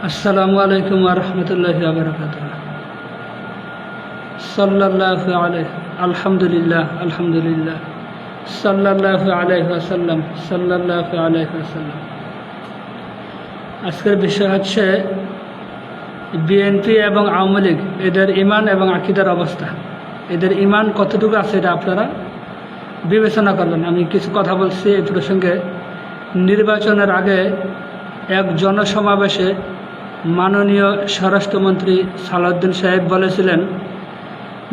আসসালামু আলাইকুম ওয়া রাহমাতুল্লাহি ওয়া বারাকাতুহু। সাল্লাল্লাহু আলাইহি আলহামদুলিল্লাহ আলহামদুলিল্লাহ সাল্লাল্লাহু আলাইহি ওয়াসাল্লাম সাল্লাল্লাহু আলাইহি ওয়াসাল্লাম। আজকের বিষয় হচ্ছে বিএনপি এবং আওয়ামী লীগ, এদের ঈমান এবং আকীদার অবস্থা। এদের ঈমান কতটুকু আছে এটা আপনারা বিবেচনা করবেন। আমি কিছু কথা বলছি এই প্রসঙ্গে। নির্বাচনের আগে এক জনসমাবেশে মাননীয় স্বরাষ্ট্রমন্ত্রী সালাউদ্দিন সাহেব বলেছিলেন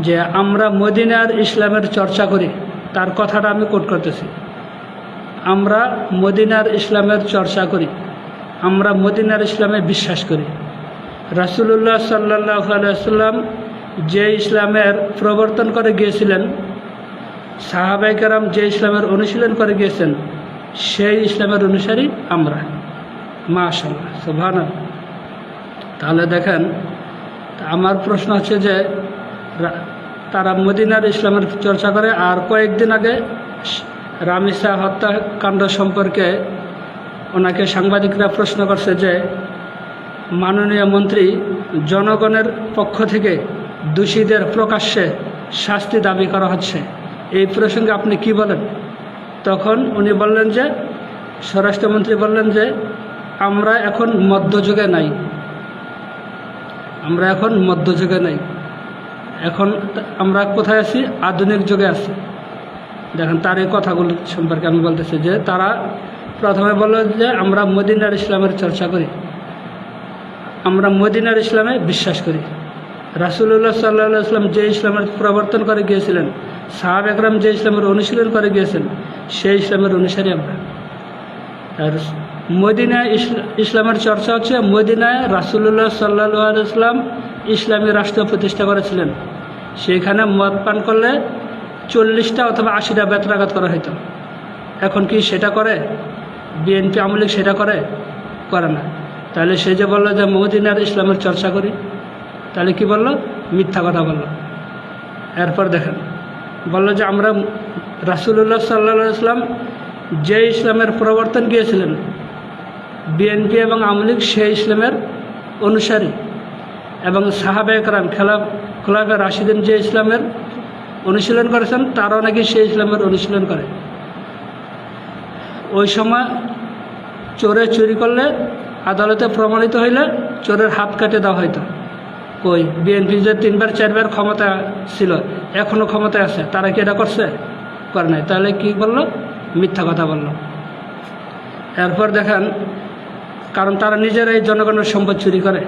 যে আমরা মদিনার ইসলামের চর্চা করি। তার কথাটা আমি কোট করতেছি, আমরা মদিনার ইসলামের চর্চা করি, আমরা মদিনার ইসলামে বিশ্বাস করি। রাসূলুল্লাহ সাল্লাল্লাহু আলাইহি ওয়াসাল্লাম যে ইসলামের প্রবর্তন করে গিয়েছিলেন, সাহাবায়ে কেরাম যে ইসলামের অনুশীলন করে গিয়েছেন, সেই ইসলামের অনুসারী আমরা। মাশাআল্লাহ, সুবহানাল্লাহ। তাহলে দেখেন, আমার প্রশ্ন হচ্ছে যে তারা মদিনার ইসলামের চর্চা করে। আর কয়েকদিন আগে রামিসা হত্যাকাণ্ড সম্পর্কে ওনাকে সাংবাদিকরা প্রশ্ন করছে যে মাননীয় মন্ত্রী জনগণের পক্ষ থেকে দোষীদের প্রকাশ্যে শাস্তি দাবি করা হচ্ছে, এই প্রসঙ্গে আপনি কি বলেন? তখন উনি বললেন যে, স্বরাষ্ট্রমন্ত্রী বললেন যে আমরা এখন মধ্যযুগে নাই, আমরা এখন মধ্যযুগে নাই, এখন আমরা কোথায় আছি? আধুনিক যুগে আছি। দেখেন, তার এই কথাগুলো সম্পর্কে আমি বলতেছি যে তারা প্রথমে বলল যে আমরা মদিনার ইসলামের চর্চা করি, আমরা মদিনার ইসলামে বিশ্বাস করি। রাসূলুল্লাহ সাল্লাল্লাহু আলাইহি ওয়াসাল্লাম যে ইসলামের প্রবর্তন করে গিয়েছিলেন, সাহাবা একরাম যে ইসলামের অনুশীলন করে গিয়েছেন, সেই ইসলামের অনুসারী আমরা। আর মদিনায় ইসলামের চর্চা হচ্ছে, মদিনায় রাসূলুল্লাহ সাল্লাল্লাহু আলাইহি ওয়াসাল্লাম ইসলামী রাষ্ট্র প্রতিষ্ঠা করেছিলেন। সেইখানে মদ পান করলে 40টা অথবা 80টা বেত্রাঘাত করা হতো। এখন কি সেটা করে? বিএনপি আওয়ামী লীগ সেটা করে না। তাহলে সে যে বললো যে মদিনার ইসলামের চর্চা করি, তাহলে কি বলল? মিথ্যা কথা বলল। এরপর দেখেন, বলল যে আমরা রাসূলুল্লাহ সাল্লাল্লাহু আলাইহি ওয়াসাল্লাম যে ইসলামের প্রবর্তন গিয়েছিলেন, বিএনপি এবং আওয়ামী লীগ সেই ইসলামের অনুসারী। এবং সাহাবায়ে কেরাম খোলাফায়ে রাশিদিন যে ইসলামের অনুশীলন করেছেন, তারাও নাকি সেই ইসলামের অনুশীলন করে। ওই সময় চোরে চুরি করলে আদালতে প্রমাণিত হইলে চোরের হাত কেটে দেওয়া হইতো। ওই বিএনপি যে 3বার 4বার ক্ষমতা ছিল, এখনও ক্ষমতায় আছে, তারা কি এটা করছে? করে নাই। তাহলে কি বলল? মিথ্যা কথা বলল। এরপর দেখেন, কারণ তারা নিজেরাই জনগণের সম্পদ চুরি করে,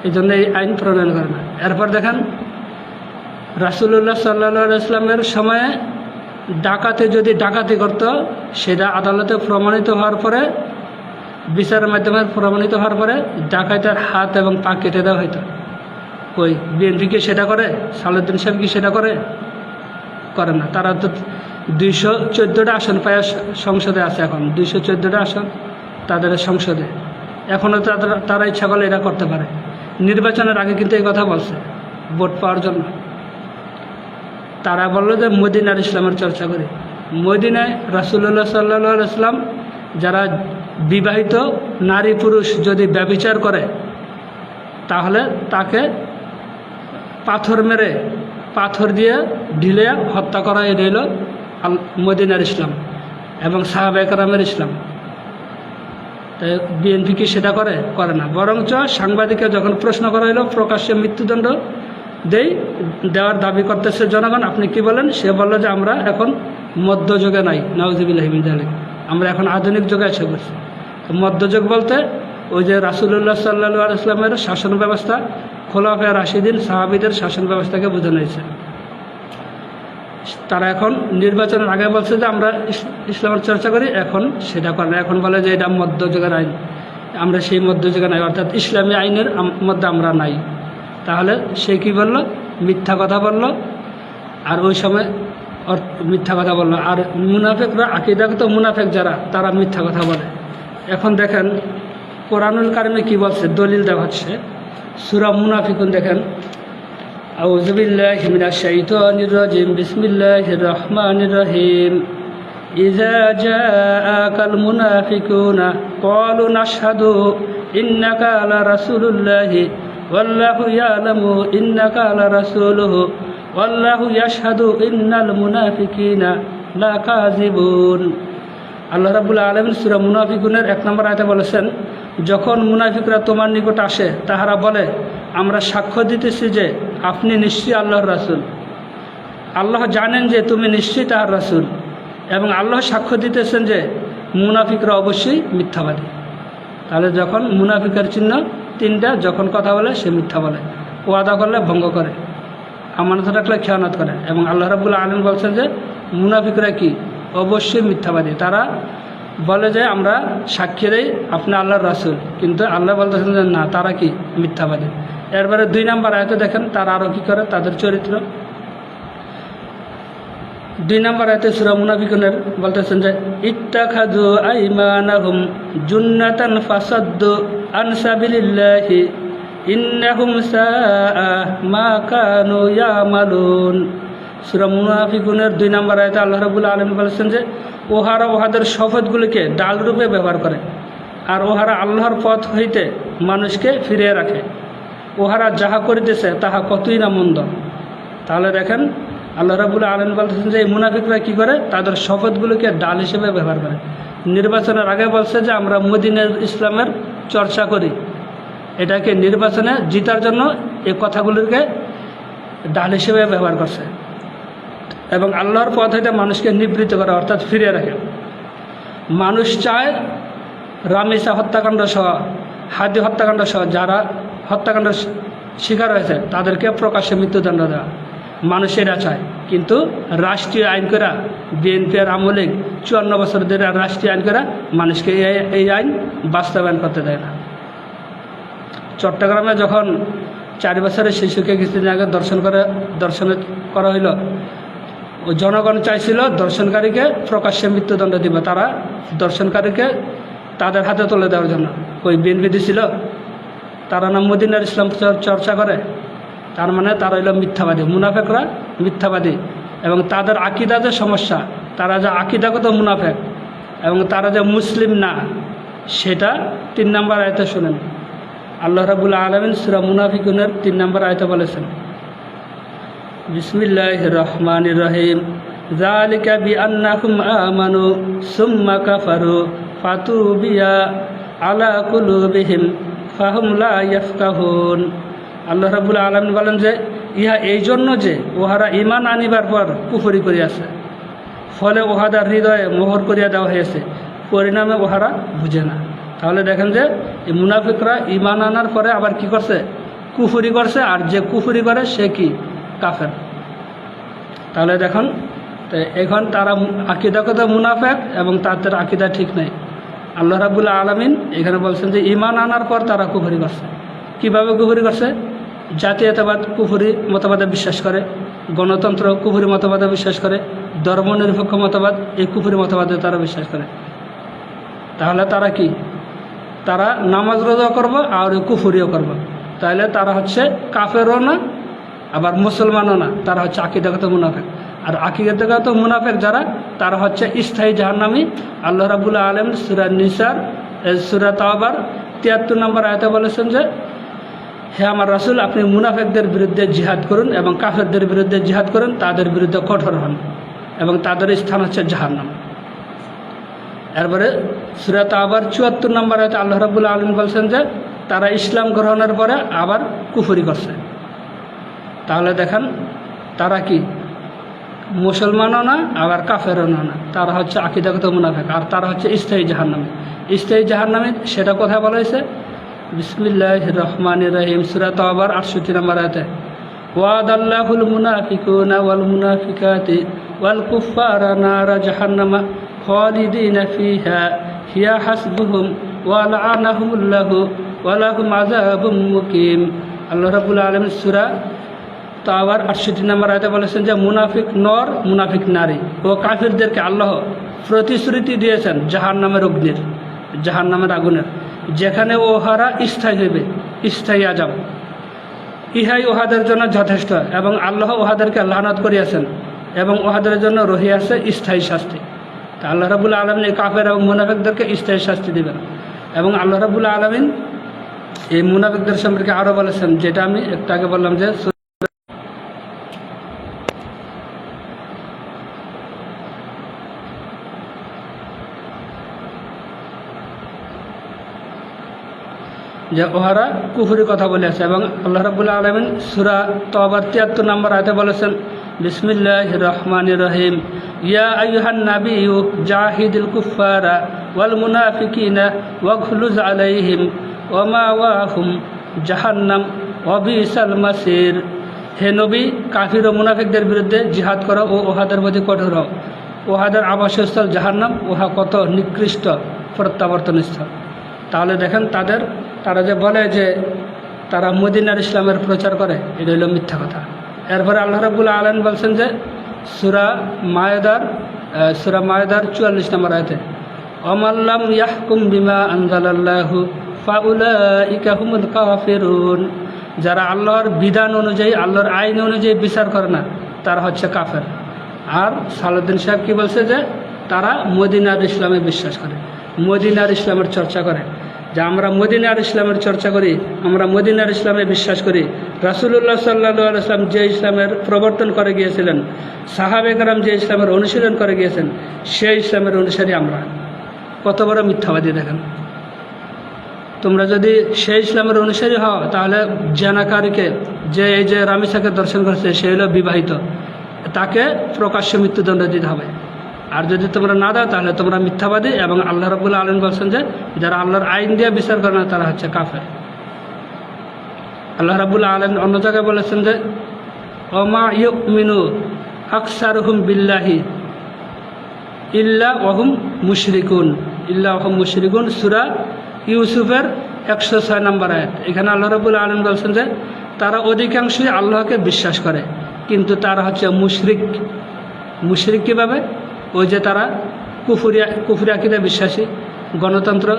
এই জন্য এই আইন প্রণয়ন করে না। এরপর দেখেন, রাসূলুল্লাহ সাল্লাল্লাহু আলাইহি ওয়াসাল্লামের সময়ে ডাকাতে যদি ডাকাতি করত, সেটা আদালতে প্রমাণিত হওয়ার পরে, বিচারের মাধ্যমে প্রমাণিত হওয়ার পরে ডাকাতের হাত এবং পা কেটে দেওয়া হইতো। ওই বিএনপি কি সেটা করে? সালাউদ্দিন সাহেব কি সেটা করে না। তারা তো 214টা আসন পায় সংসদে আছে, এখন 214টা আসন তাদের সংসদে। এখনও তারা ইচ্ছা করলে এটা করতে পারে। নির্বাচনের আগে কিন্তু এই কথা বলছে, ভোট পাওয়ার জন্য। তারা বললো যে মদিনার ইসলামের চর্চা করি। মদিনায় রাসূলুল্লাহ সাল্লাল্লাহু আলাইহি ওয়াসাল্লাম যারা বিবাহিত নারী পুরুষ যদি ব্যভিচার করে, তাহলে তাকে পাথর মেরে, পাথর দিয়ে ঢিলে হত্যা করা, এটা হলো মদিনার ইসলাম এবং সাহাবায়ে কেরামের ইসলাম। তাই বিএনপি কি সেটা করে না। বরঞ্চ সাংবাদিককে যখন প্রশ্ন করা হলো, প্রকাশ্যে মৃত্যুদণ্ড দেওয়ার দাবি করতেছে জনগণ, আপনি কি বলেন? সে বলল যে আমরা এখন মধ্যযুগে নাই, নাউযুবিল্লাহি মিন যালিক, আমরা এখন আধুনিক যুগে এসে পড়ছি। মধ্যযুগ বলতে ওই যে রাসূলুল্লাহ সাল্লাল্লাহু আলাইহি ওয়াসাল্লামের শাসন ব্যবস্থা, খোলাফায়ে রাশিদিন সাহাবীদের শাসন ব্যবস্থাকে বোঝানো হয়েছে। তারা এখন নির্বাচনের আগে বলছে যে আমরা ইসলামের চর্চা করি, এখন সেটা করে না। এখন বলে যে এটা মধ্যযুগের আইন, আমরা সেই মধ্যযুগে নাই, অর্থাৎ ইসলামী আইনের মধ্যে আমরা নাই। তাহলে সে কি বলল? মিথ্যা কথা বলল। আর ওই সময় মিথ্যা কথা বলল। আর মুনাফিকরা, আকীদাগত মুনাফিক যারা, তারা মিথ্যা কথা বলে। এখন দেখেন কোরআনুল কারিমে কি বলছে, দলিল দেওয়া হচ্ছে। সূরা মুনাফিকুন দেখেন, আউযু বিল্লাহি মিনাশ শাইতানির রাজিম, বিসমিল্লাহির রহমানির রহিম। إذا جاءك المنافقون قالوا نشهد ইন্নাকা আলা রাসূলুল্লাহি ওয়াল্লাহু ইয়ালামু ইন্নাকা আলা রাসূলুহু ওয়াল্লাহু ইয়াশহাদু ইন্নাল মুনাফিকিনা লাকাযিবুন। আল্লাহ রাব্বুল আলামিন সূরা মুনাফিকুনের 1 নম্বর আয়াতে বলেছেন, যখন মুনাফিকরা তোমার নিকট আসে তাহারা বলে, আমরা সাক্ষ্য দিতেছি যে আপনি নিশ্চয়ই আল্লাহর রাসূল। আল্লাহ জানেন যে তুমি নিশ্চয়ই তাহার রাসূল, এবং আল্লাহ সাক্ষ্য দিতেছেন যে মুনাফিকরা অবশ্যই মিথ্যাবাদী। তাহলে যখন মুনাফিকের চিহ্ন 3টা, যখন কথা বলে সে মিথ্যা বলে, ওয়াদা করলে ভঙ্গ করে, আমানত রাখলে খেয়ানত করে। এবং আল্লাহ রাব্বুল আলামিন বলছেন যে মুনাফিকরা কি? অবশ্যই মিথ্যাবাদী। তারা বলে যে আমরা সাক্ষী দেই আপনি আল্লাহর রাসূল, কিন্তু আল্লাহ বলতেছেন যে না, তারা কি? মিথ্যাবাদী। এরপরে 2 নম্বর আয়াতে দেখেন তারা আরও কী করে, তাদের চরিত্র। 2 নম্বর আয়াতে সূরা মুনাফিকুনের বলতেছেন যে ইত্তাখাযু আইমানাহুম জুন্নাতান ফাসাদ্দু আন সাবিলিল্লাহি ইন্নাহুম সাআ মা কানু ইয়ামালুন। সূরা মুনাফিকুনের 2 নম্বর আয়াতে আল্লাহ রাব্বুল আলামিন বলেছেন যে ওহারা ওহাদের শপথগুলিকে ডাল রূপে ব্যবহার করে, আর ওহারা আল্লাহর পথ হইতে মানুষকে ফিরিয়ে রাখে। ওহারা যাহা করিতেছে তাহা কতই না মন্দ। তাহলে দেখেন আল্লাহ রাব্বুল আলামিন বলতেছেন যে এই মুনাফিকরা কী করে? তাদের শপথগুলোকে ডাল হিসেবে ব্যবহার করে। নির্বাচনের আগে বলছে যে আমরা মদিনার ইসলামের চর্চা করি, এটাকে নির্বাচনে জিতার জন্য এই কথাগুলোকে ডাল হিসেবে ব্যবহার করছে, এবং আল্লাহর পথ হইতে মানুষকে নিবৃত্ত করে, অর্থাৎ ফিরিয়ে রাখে। মানুষ চায় রামিসা হত্যাকাণ্ড সহ, হাদি হত্যাকাণ্ড সহ যারা হত্যাকাণ্ডের শিকার হয়েছে তাদেরকে প্রকাশ্যে মৃত্যুদণ্ড দেওয়া, মানুষ এটা চায়। কিন্তু রাষ্ট্রীয় আইন করা, বিএনপি আর আওয়ামী লীগ 54 বছর ধরে রাষ্ট্রীয় আইন করা মানুষকে এই আইন বাস্তবায়ন করতে দেয় না। চট্টগ্রামে যখন 4 বছরের শিশুকে কিছুদিন আগে দর্শন করা হইল, জনগণ চাইছিল দর্শনকারীকে প্রকাশ্যে মৃত্যুদণ্ড দিবে, তারা দর্শনকারীকে তাদের হাতে তুলে দেওয়ার জন্য। ওই বিএনপি দিছিল, তারা না মদিনার ইসলাম চর্চা করে, তার মানে তারা হইল মিথ্যাবাদী। মুনাফেকরা মিথ্যাবাদী, এবং তাদের আকিদা যে সমস্যা, তারা যে আকিদাগত মুনাফেক এবং তারা যে মুসলিম না, সেটা 3 নম্বর আয়াতে শুনেন। আল্লাহ রাব্বুল আলামিন সূরা মুনাফিকুনের 3 নম্বর আয়াতে বলেছেন, বিসমিল্লাহির রহমানির রহিম, যালিকা বিআন্নাহুম আমানু সুম্মা কাফারু ফাতুবিয়া আলা কুলুবিহিম ফাহুম লা ইয়াফকাহুন। আল্লাহ রাব্বুল আলামিন বলেন যে ইহা এই জন্য যে ওহারা ঈমান আনিবার পর কুফরি করিয়াছে, ফলে ওহাদের হৃদয়ে মোহর করিয়া দেওয়া হয়েছে, পরিণামে ওহারা বুঝে না। তাহলে দেখেন যে এই মুনাফিকরা ঈমান আনার পরে আবার কি করছে? কুফরি করছে, আর যে কুফরি করে সে কি? কাফের। তাহলে দেখুন এখন তারা আকিদাগত মুনাফেক এবং তাদের আকিদা ঠিক নেই। আল্লাহ রাব্বুল আলামিন এখানে বলছেন যে ঈমান আনার পর তারা কুফরি করছে। কীভাবে কুফরি করছে? জাতীয়তাবাদ কুফরি মতবাদে বিশ্বাস করে, গণতন্ত্র কুফরি মতবাদে বিশ্বাস করে, ধর্মনিরপেক্ষ মতবাদ এই কুফরি মতবাদে তারা বিশ্বাস করে। তাহলে তারা কি? তারা নামাজ রোজা করবো আর কুফরিও করবো। তাহলে তারা হচ্ছে কাফেরও না আবার মুসলমানও না, তারা হচ্ছে আকিদাগত মুনাফেক। আর আকিদাগত মুনাফেক যারা, তারা হচ্ছে স্থায়ী জাহান্নামী। আল্লাহ রাব্বুল আলামিন সূরা নিসার সূরা তাওবার 73 নম্বর আয়াতে বলেছেন যে হে আমার রাসূল, আপনি মুনাফেকদের বিরুদ্ধে জিহাদ করুন এবং কাফেরদের বিরুদ্ধে জিহাদ করুন, তাদের বিরুদ্ধে কঠোর হন, এবং তাদের স্থান হচ্ছে জাহান্নাম। এরপরে সূরা তাওবার 74 নম্বর আয়াতে আল্লাহ রাব্বুল আলামিন বলছেন যে তারা ইসলাম গ্রহণের পরে আবার কুফরি করছে। তাহলে দেখেন তারা কি? মুসলমানও না আবার কাফেরও না, তারা হচ্ছে আকিদাগত মুনাফেক, আর তারা হচ্ছে স্থায়ী জাহান্নামী। স্থায়ী জাহান্নামী সেটা কোথায় বলা হয়েছে? বিসমিল্লাহির রহমানির রহিম সূরা তাওবার 68 নম্বর আয়াতে, ওয়াদাল্লাহুল মুনাফিকুনা ওয়াল মুনাফিকাতি ওয়াল কুফারা নারা জাহান্নামা খালিদিনা ফিহা হিয়া হাসবুহুম ওয়া লাআনাহুমুল্লাহু ওয়া লাহুম আযাবুম মুকিম। আল্লাহ রাব্বুল আলামিন সূরা তাওবার 68 নম্বর আয়াতে বলেছেন যে মুনাফিক নর, মুনাফিক নারী ও কাফিরদেরকে আল্লাহ প্রতিশ্রুতি দিয়েছেন জাহান্নামের অগ্নির, জাহান্নামের আগুনের, যেখানে ওহারা স্থায়ী হইবে, স্থায়ী আযাব। ইহাই ওহাদের জন্য যথেষ্ট, এবং আল্লাহ ওহাদেরকে লানত করিয়াছেন, এবং ওহাদের জন্য রহিয়াছে স্থায়ী শাস্তি। তা আল্লাহ রাব্বুল আলামিন এই কাফের এবং মুনাফিকদেরকে স্থায়ী শাস্তি দিবেন। এবং আল্লাহ রাব্বুল আলামিন এই মুনাফিকদের সম্পর্কে আরও বলেছেন, যেটা আমি একটু আগে বললাম যে ওহারা কুফরি কথা বলে আছে। এবং আল্লাহ রাব্বুল আলামিন সূরা তওবার 73 নম্বর আয়াতে বলেছেন, বিসমিল্লাহির রহমানির রহিম, ইয়া আইয়ুহান নাবিয়্যু জাহিদিল কুফারা ওয়াল মুনাফিকিনা ওয়াগলুজ আলাইহিম ওয়া মাওয়াহুম জাহান্নাম ওয়া বিসাল মাসির। হে নবী, কাফির ও মুনাফিকদের বিরুদ্ধে জিহাদ করো ও উহাদের প্রতি কঠোর হও। উহাদের আবাসস্থল জাহান্নাম, উহা কত নিকৃষ্ট প্রত্যাবর্তন স্থল। তাহলে দেখেন তারা যে বলে যে তারা মদিনার ইসলামের প্রচার করে, এটা হলো মিথ্যা কথা। এরপরে আল্লাহ রাব্বুল আলামিন বলছেন যে সূরা মায়েদার 44 নম্বর আয়াতে, অমাল্লাম ইয়াহকুম বিমা আনজালাল্লাহু ফাউলাইকা হুমুল কাফিরুন। যারা আল্লাহর বিধান অনুযায়ী, আল্লাহর আইন অনুযায়ী বিচার করে না, তারা হচ্ছে কাফের। আর সালাউদ্দিন সাহেব কি বলছে যে তারা মদিনার ইসলামে বিশ্বাস করে, মদিনার ইসলামের চর্চা করে। যে আমরা মদিনার ইসলামের চর্চা করি, আমরা মদিনার ইসলামে বিশ্বাস করি। রাসূলুল্লাহ সাল্লাল্লাহু আলাইহি ওয়াসাল্লাম যে ইসলামের প্রবর্তন করে গিয়েছিলেন, সাহাবে কেরাম যে ইসলামের অনুশীলন করে গিয়েছেন, সেই ইসলামের অনুসারী আমরা। কত বড় মিথ্যাবাদী দেখেন। তোমরা যদি সেই ইসলামের অনুসারী হও, তাহলে জেনাকারীকে, যে এই যে রামিসাকে দর্শন করেছে, সে হলো বিবাহিত, তাকে প্রকাশ্য মৃত্যুদণ্ড দিতে হবে। আর যদি তোমরা না দাও, তাহলে তোমরা মিথ্যাবাদী। এবং আল্লাহ রাব্বুল আলামিন বলছেন যে যারা আল্লাহর আইন দিয়ে বিচার করে না, তারা হচ্ছে কাফের। আল্লাহ রাব্বুল আলামিন অন্য জায়গায় বলেছেন যে ওমা ইউমিনু আকসারুহুম বিল্লাহি ইল্লা ওয়াহুম মুশরিকুন, সূরা ইউসুফের 106 নম্বর আয়াত। এখানে আল্লাহ রাব্বুল আলামিন বলছেন যে তারা অধিকাংশই আল্লাহকে বিশ্বাস করে, কিন্তু তারা হচ্ছে মুশরিক কীভাবে? ওই যে তারা কুফরি আকীদায় বিশ্বাসী, গণতন্ত্র,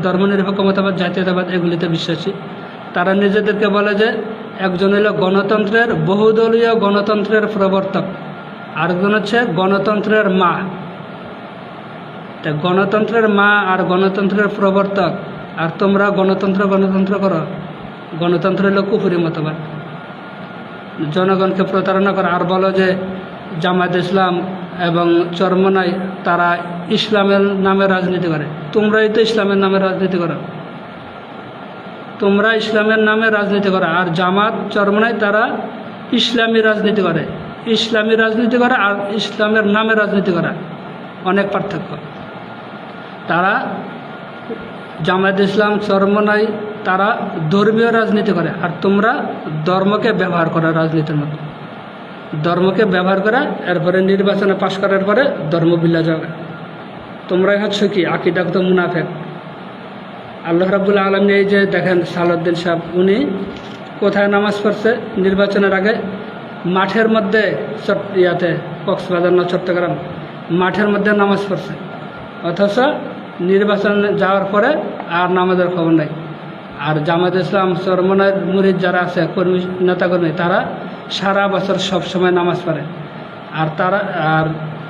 ধর্মনিরপেক্ষ মতবাদ, জাতীয়তাবাদ, এগুলিতে বিশ্বাসী। তারা নিজেদেরকে বলে যে একজন হলো গণতন্ত্রের, বহুদলীয় গণতন্ত্রের প্রবর্তক, আরেকজন হচ্ছে গণতন্ত্রের মা। তা গণতন্ত্রের মা আর গণতন্ত্রের প্রবর্তক, আর তোমরা গণতন্ত্র করো। গণতন্ত্র হলো কুফরি মতবাদ, জনগণকে প্রতারণা করে। আর বলো যে জামায়াত ইসলাম এবং চরমনাই তারা ইসলামের নামে রাজনীতি করে। তোমরাই তো ইসলামের নামে রাজনীতি করো, তোমরা ইসলামের নামে রাজনীতি করো। আর জামাত, চরমনাই তারা ইসলামী রাজনীতি করে। আর ইসলামের নামে রাজনীতি করা অনেক পার্থক্য। তারা জামায়াত ইসলাম, চরমনাই তারা ধর্মীয় রাজনীতি করে, আর তোমরা ধর্মকে ব্যবহার করো রাজনীতির মধ্যে। ধর্মকে ব্যবহার করা, এরপরে নির্বাচনে পাশ করার পরে ধর্ম বিল্লা যাবে। তোমরাই হচ্ছে কি আকীদাগত মুনাফিক। আল্লাহ রাব্বুল আলামিন এই যে দেখেন সালাউদ্দিন সাহেব, উনি কোথায় নামাজ পড়ছে নির্বাচনের আগে? মাঠের মধ্যে, কক্সবাজার না চট্টগ্রাম, মাঠের মধ্যে নামাজ পড়ছে। অথচ নির্বাচনে যাওয়ার পরে আর নামাজের খবর নাই। আর জামায়াত ইসলাম, চরমনাইয়ের মুরিদ যারা আছে, নেতাকর্মী, তারা সারা বছর সব সময় নামাজ পড়ে। আর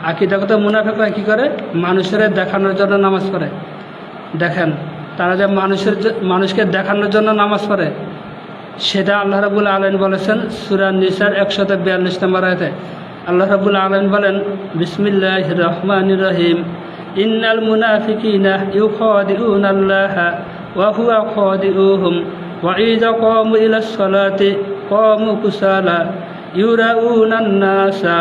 আকীদাগত মুনাফিকরা কী করে? মানুষের দেখানোর জন্য নামাজ পড়ে। দেখেন তারা যে মানুষকে দেখানোর জন্য নামাজ পড়ে, সেটা আল্লাহ রাব্বুল আলামিন বলেছেন সূরা নিসার 142 নম্বর আয়াতে। আল্লাহ রাব্বুল আলামিন বলেন, বিসমিল্লাহির রহমানির রহিম, ইন্নাল মুনাফিকিনা ইউখাদিউনাল্লাহা ওয়া হুয়া খাদিউহুম ওয়া ইযা ক্বামু ইলাস সালাতি ক্বামু কুসালা ইউরাউনান নাসা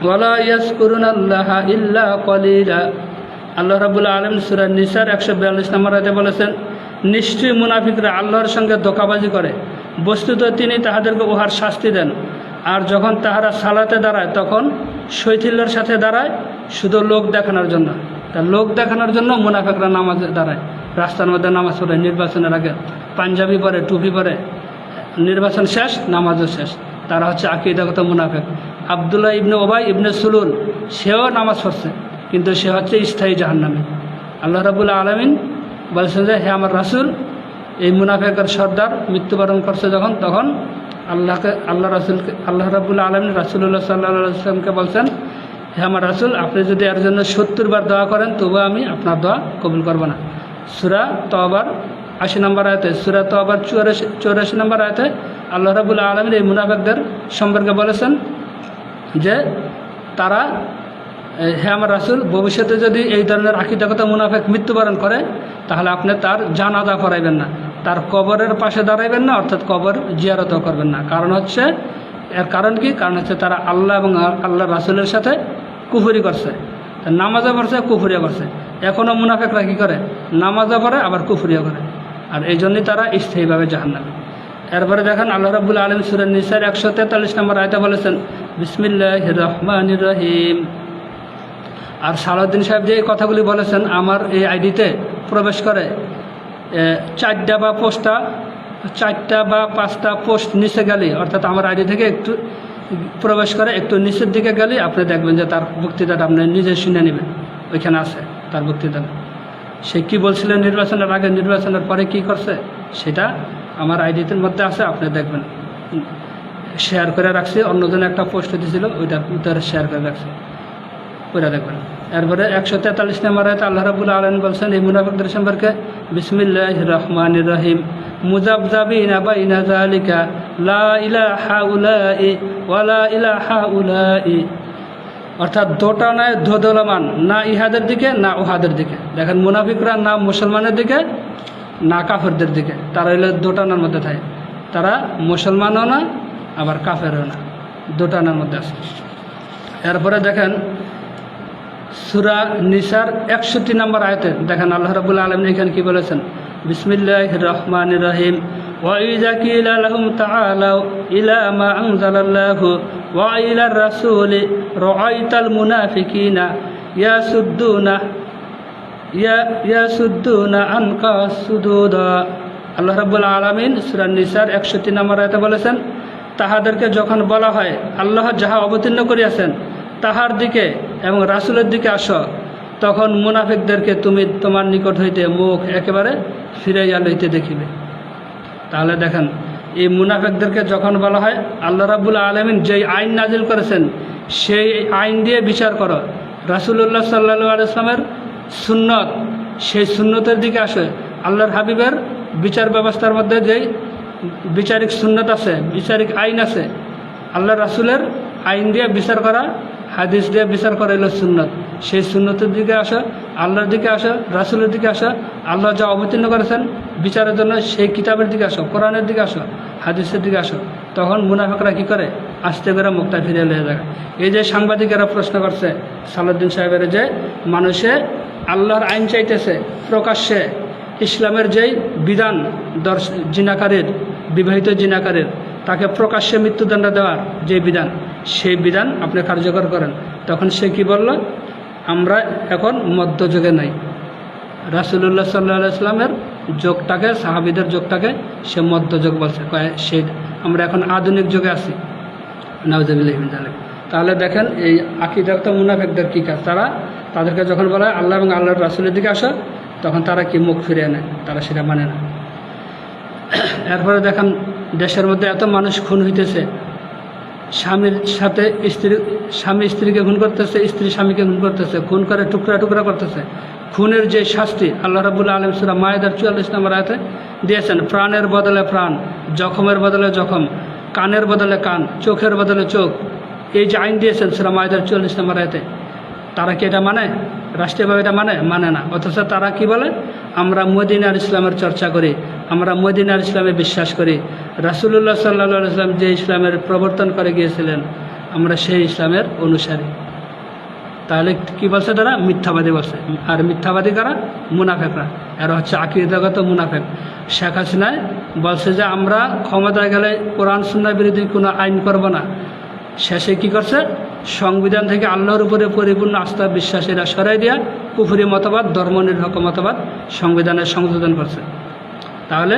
ওয়া লা ইয়াযকুরুনাল্লাহা ইল্লা কলিলা। আল্লাহ রাব্বুল আলামিন সূরা নিসার 142 নম্বর আয়াতে বলেছেন, নিশ্চয়ই মুনাফিকরা আল্লাহর সঙ্গে ধোঁকাবাজি করে, বস্তুত তিনি তাহাদেরকে উহার শাস্তি দেন। আর যখন তাহারা সালাতে দাঁড়ায়, তখন শৈথিল্যের সাথে দাঁড়ায়, শুধু লোক দেখানোর জন্য। তা লোক দেখানোর জন্য মুনাফিকরা নামাজে দাঁড়ায়, রাস্তার মধ্যে নামাজ পড়ে, নির্বাচনের আগে পাঞ্জাবি পরে, টুপি পরে, নির্বাচন শেষ, নামাজও শেষ। তারা হচ্ছে আকীদাগত মুনাফিক। আব্দুল্লাহ ইবনে ওবাই ইবনে সুলুল, সেও নামাজ পড়ছে, কিন্তু সে হচ্ছে স্থায়ী জাহান্নামী। আল্লাহ রাব্বুল আলামিন বলছেন যে হে আমার রাসূল, এই মুনাফিকের সর্দার মৃত্যুবরণ করছে যখন, তখন আল্লাহ রাব্বুল আলামিন রাসূলুল্লাহ সাল্লাল্লাহু আলাইহি ওয়াসাল্লামকে বলছেন, হে আমার রাসূল, আপনি যদি এর জন্য 70 বার দোয়া করেন, তবু আমি আপনার দোয়া কবুল করব না। সূরা তওবার ৮০ নম্বর আয়াতে, সূরা তওবার 84 নম্বর আয়াতে আল্লাহ রাব্বুল আলামিন এই মুনাফিকদের সম্পর্কে বলেছেন যে তারা, হে আমার রাসূল, ভবিষ্যতে যদি এই ধরনের আকীদাগত মুনাফিক মৃত্যুবরণ করে তাহলে আপনি তার জানাজা পড়াইবেন না, তার কবরের পাশে দাঁড়াইবেন না, অর্থাৎ কবর জিয়ারতও করবেন না। এর কারণ কি? কারণ হচ্ছে তারা আল্লাহ এবং আল্লাহ রাসূলের সাথে কুফরি করছে, নামাজও পড়ছে, কুফরিও করছে। এখনও মুনাফিকরা কী করে? নামাজও পড়ে আবার কুফরিও করে, আর এই জন্যই তারা স্থায়ীভাবে জাহান্নামী। এরপরে দেখেন আল্লাহ রাব্বুল আলামিন সূরা নিসার 143 নম্বর আয়াতে বলেছেন বিসমিল্লাহির রহমানির রহিম। আর সালাউদ্দিন সাহেব যে এই কথাগুলি বলেছেন, আমার এই আইডিতে প্রবেশ করে 4টা বা 5টা পোস্ট নিচে গেলে, অর্থাৎ আমার আইডি থেকে একটু প্রবেশ করে একটু নিচের দিকে গেলে আপনি দেখবেন যে তার বক্তৃতাটা আপনি নিজে শুনে নেবেন, ওইখানে আছে তার বক্তৃতা। সে কী বলছিলেন নির্বাচনের আগে, নির্বাচনের পরে কি করছে, সেটা আমার আইডিতে মধ্যে আছে, আপনি দেখবেন। শেয়ার করে রাখছি, অন্যজনে একটা পোস্ট দিয়েছিল, ওইটার ভিতরে শেয়ার করে রাখছি, ওইটা দেখবেন। এরপরে 143 নম্বর আয়াতে আল্লাহ রাব্বুল আলামিন বলছেন এই মুনাফিকদের সম্পর্কে বিসমিল্লাহির রহমানির রহিম মুযাবযাবিনা বাইনা যালিকা লা ইলাহা উলাই ওয়া লা ইলাহা উলাই, অর্থাৎ দোটা নয় দোদলমান, না ইহাদের দিকে না উহাদের দিকে। দেখেন মুনাফিকরা না মুসলমানের দিকে না কাফেরদের দিকে, তারা হইলে দোটানার মধ্যে থাকে, তারা মুসলমানও না আবার কাফেরও না, দোটানার মধ্যে আছে। এরপরে দেখেন সূরা নিসার 61 নম্বর আয়াতে দেখেন আল্লাহ রাব্বুল আলামিন এখানে কি বলেছেন বিসমিল্লাহির রহমানির রহিম ওয়া ইযা কিলা লাহুম তাআলাউ ইলা মা আনজালাল্লাহু ওয়া ইলার রাসূলি রাআইতাল মুনাফিকিনা ইয়াসুদ্দুনা আনকা সুদুদা। আল্লাহ রাব্বুল আলামিন সূরা নিসার 61 নম্বর আয়াতে বলেছেন তাহাদেরকে যখন বলা হয় আল্লাহ যাহা অবতীর্ণ করিয়াছেন তাহার দিকে এবং রাসূলের দিকে আসো, তখন মুনাফিকদেরকে তুমি তোমার নিকট হইতে মুখ একেবারে ফিরাইয়া লইতে দেখিবে। তাহলে দেখেন এই মুনাফিকদেরকে যখন বলা হয় আল্লাহ রাব্বুল আলামিন যেই আইন নাজিল করেছেন সেই আইন দিয়ে বিচার করো, রাসূলুল্লাহ সাল্লাল্লাহু আলাইহি ওয়াসাল্লামের সুন্নত, সেই সুন্নতের দিকে আসে। আল্লাহর হাবিবের বিচার ব্যবস্থার মধ্যে যেই বিচারিক সুন্নত আছে, বিচারিক আইন আছে, আল্লাহ রাসূলের আইন দিয়ে বিচার করা, হাদিস দিয়ে বিচার করা হলো সুন্নত। সেই সুন্নতের দিকে আসা, আল্লাহর দিকে আসা, রাসূলের দিকে আসা, আল্লাহ যা অবতীর্ণ করেছেন বিচারের জন্য সেই কিতাবের দিকে আসো, কোরআনের দিকে আসো, হাদিসের দিকে আসো। তখন মুনাফিকরা কী করে? আস্তে করে মুখটা ফিরে লয়ে যায়। এই যে সাংবাদিকেরা প্রশ্ন করছে সালাউদ্দিন সাহেবের, যে মানুষে আল্লাহর আইন চাইতেছে প্রকাশ্যে, ইসলামের যেই বিধান জিনাকারীর, বিবাহিত জিনাকারীর তাকে প্রকাশ্যে মৃত্যুদণ্ড দেওয়ার যে বিধান, সেই বিধান আপনি কার্যকর করেন। তখন সে কি বলল? আমরা এখন মধ্যযুগে নাই। রাসূলুল্লাহ সাল্লাল্লাহু আলাইহি ওয়াসাল্লামের যুগটাকে, সাহাবীদের যুগটাকে সে মধ্যযুগ বলছে, সে আমরা এখন আধুনিক যুগে আছি। নাউযুবিল্লাহি মিন যালিক। তাহলে দেখেন এই আকীদাগত মুনাফিকদের কী কাজ, তাদেরকে যখন বলা হয় আল্লাহ এবং আল্লাহর রাসূলের দিকে আসো, তখন তারা কি মুখ ফিরিয়ে নেয়, তারা সেটা মানে না। এরপরে দেখেন দেশের মধ্যে এত মানুষ খুন হইতেছে, স্বামীর সাথে স্বামী স্ত্রীকে খুন করতেছে, স্ত্রী স্বামীকে খুন করতেছে, খুন করে টুকরা টুকরা করতেছে। খুনের যে শাস্তি আল্লাহ রাব্বুল আলামিন সূরা মায়েদার 44 নম্বর আয়াতে দিয়েছেন, প্রাণের বদলে প্রাণ, জখমের বদলে জখম, কানের বদলে কান, চোখের বদলে চোখ, এই যে আইন দিয়েছেন সূরা মায়েদার 44 নম্বর আয়াতে, তারা কি এটা মানে? রাষ্ট্রীয়ভাবে এটা মানে না। অথচ তারা কি বলে? আমরা মদিনার ইসলামের চর্চা করি, আমরা মদিনার ইসলামে বিশ্বাস করি, রাসূলুল্লাহ সাল্লাল্লাহু আলাইহি ওয়াসাল্লাম যে ইসলামের প্রবর্তন করে গিয়েছিলেন আমরা সেই ইসলামের অনুসারী। তাহলে কি বলছে তারা? মিথ্যাবাদী বলছে। আর মিথ্যাবাদী কারা? মুনাফিকরা। এরা হচ্ছে আকীদাগত মুনাফিক। শেখ হাসিনায় বলছে যে আমরা ক্ষমতায় গেলে কোরআন সুন্নাহ বিরোধী কোনো আইন করব না। শেষে কি করছে? সংবিধান থেকে আল্লাহর উপরে পরিপূর্ণ আস্থা বিশ্বাসীরা সরাই দিয়া কুফরি মতবাদ, ধর্মনিরপেক্ষ মতবাদ সংবিধানের সংশোধন করছে। তাহলে